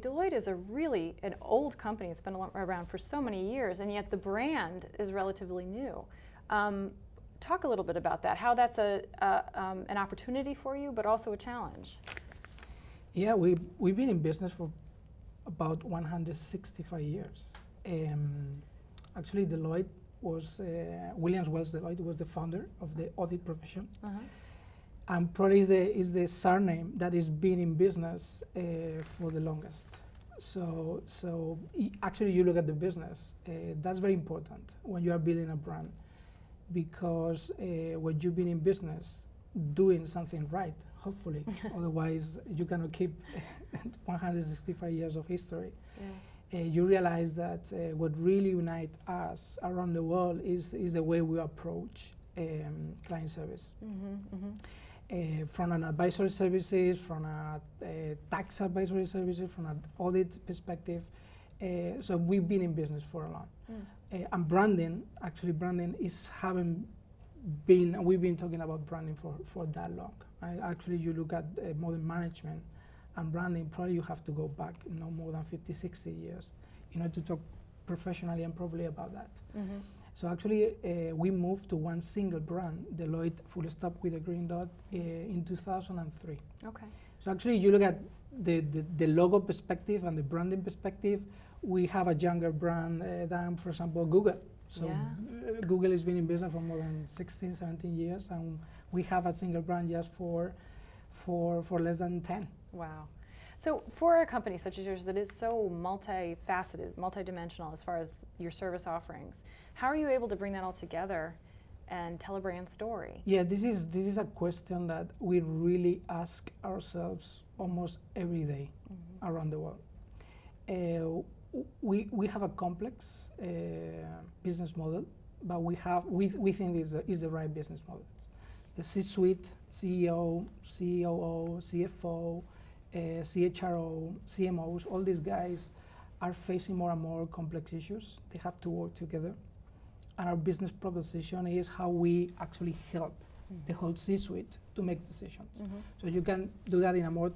Deloitte is an old company. It's been around for so many years, and yet the brand is relatively new. Talk a little bit about that, how that's an opportunity for you, but also a challenge. Yeah, we've been in business for about 165 years. Actually, Deloitte was, Williams Wells Deloitte was the founder of the audit profession. And probably is the surname that has been in business for the longest. So actually you look at the business, that's very important when you are building a brand, because when you've been in business doing something right, hopefully, otherwise you cannot keep 165 years of history. Yeah. You realize that what really unites us around the world is the way we approach client service. From an advisory services, from a tax advisory services, from an audit perspective. So we've been in business for a long. And branding is we've been talking about branding for that long. Actually, you look at modern management and branding, probably you have to go back no more than 50, 60 years in order to talk professionally and properly about that. So actually, we moved to one single brand, Deloitte full stop with a green dot, in 2003. Okay. So actually, you look at the logo perspective and the branding perspective, we have a younger brand than, for example, Google. So yeah. Google has been in business for more than 16, 17 years, and we have a single brand just for less than 10. Wow. So for a company such as yours that is so multifaceted, multidimensional as far as your service offerings, how are you able to bring that all together and tell a brand story? Yeah, this is a question that we really ask ourselves almost every day around the world. We have a complex business model, but we think is the right business model. The C-suite, CEO, COO, CFO, CHRO, CMOs, all these guys are facing more and more complex issues. They have to work together. And our business proposition is how we actually help the whole C-suite to make decisions. So you can do that in a more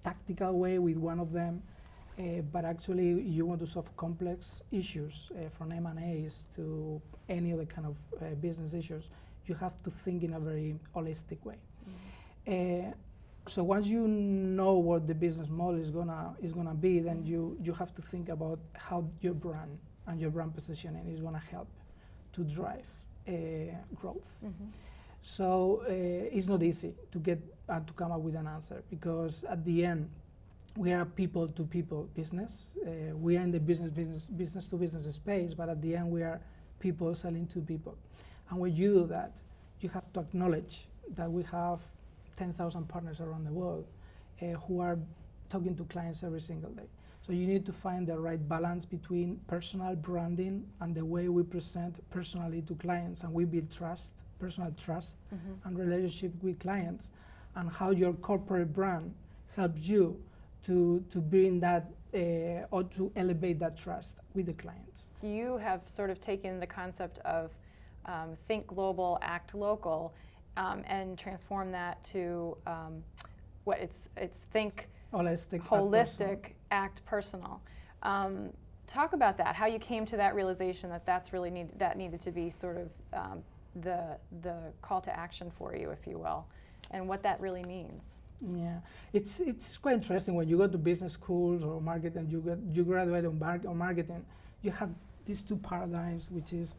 tactical way with one of them, but actually you want to solve complex issues from M&As to any other kind of business issues. You have to think in a very holistic way. So once you know what the business model is gonna be, then you have to think about how your brand and your brand positioning is gonna help to drive growth. So it's not easy to get to come up with an answer, because at the end we are a people-to-people business. We are in the business-to-business space, but at the end we are people selling to people. And when you do that, you have to acknowledge that we have 10,000 partners around the world who are talking to clients every single day. So you need to find the right balance between personal branding and the way we present personally to clients, and we build trust, personal trust and relationship with clients, and how your corporate brand helps you to bring that or to elevate that trust with the clients. You have sort of taken the concept of think global, act local, and transform that to it's think holistic, act personal. Talk about that. How you came to that realization that needed to be sort of the call to action for you, if you will, and what that really means. Yeah, it's quite interesting when you go to business schools or marketing. You graduate on marketing. You have these two paradigms, which is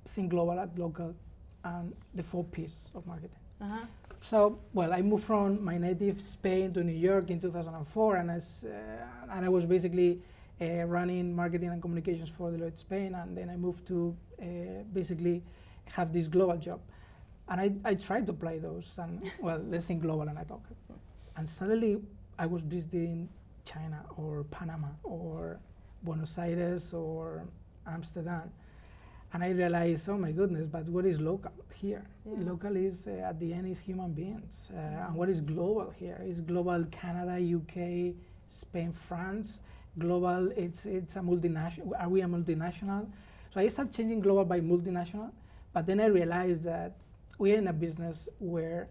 think global, act local, and the 4 Ps of marketing. So, well, I moved from my native Spain to New York in 2004, and I was basically running marketing and communications for Deloitte Spain, and then I moved to basically have this global job. And I tried to apply those, and well, let's think global and act local. And suddenly I was visiting China or Panama or Buenos Aires or Amsterdam. And I realized, oh my goodness, but what is local here? Yeah. Local is, at the end, is human beings. And what is global here? Is global Canada, UK, Spain, France. Global, it's a multinational. Are we a multinational? So I started changing global by multinational, but then I realized that we are in a business where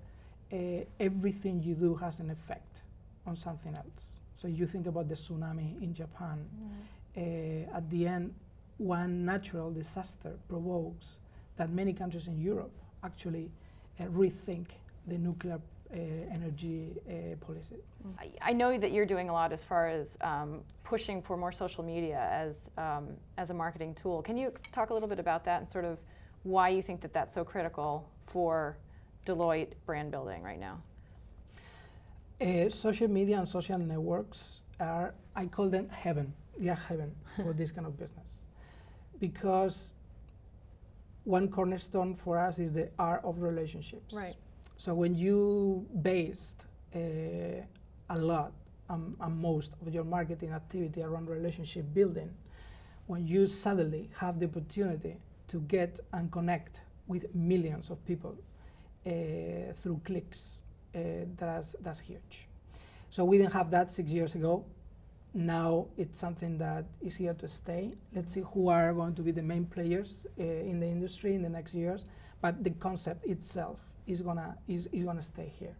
everything you do has an effect on something else. So you think about the tsunami in Japan. At the end, one natural disaster provokes that many countries in Europe actually rethink the nuclear energy policy. I know that you're doing a lot as far as pushing for more social media as a marketing tool. Can you talk a little bit about that and sort of why you think that that's so critical for Deloitte brand building right now? Social media and social networks are, I call them heaven. They are heaven for this kind of business. Because one cornerstone for us is the art of relationships. Right. So when you based a lot and most of your marketing activity around relationship building, when you suddenly have the opportunity to get and connect with millions of people through clicks, that's huge. So we didn't have that 6 years ago. Now it's something that is here to stay. Let's see who are going to be the main players in the industry in the next years. But the concept itself is gonna stay here.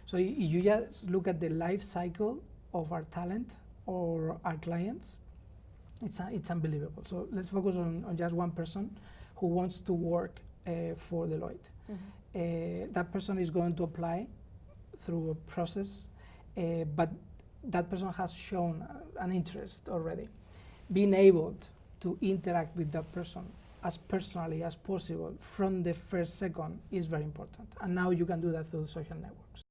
So you just look at the life cycle of our talent or our clients, it's unbelievable. So let's focus on just one person who wants to work for Deloitte. That person is going to apply through a process, but that person has shown an interest already. Being able to interact with that person as personally as possible from the first second is very important. And now you can do that through social networks.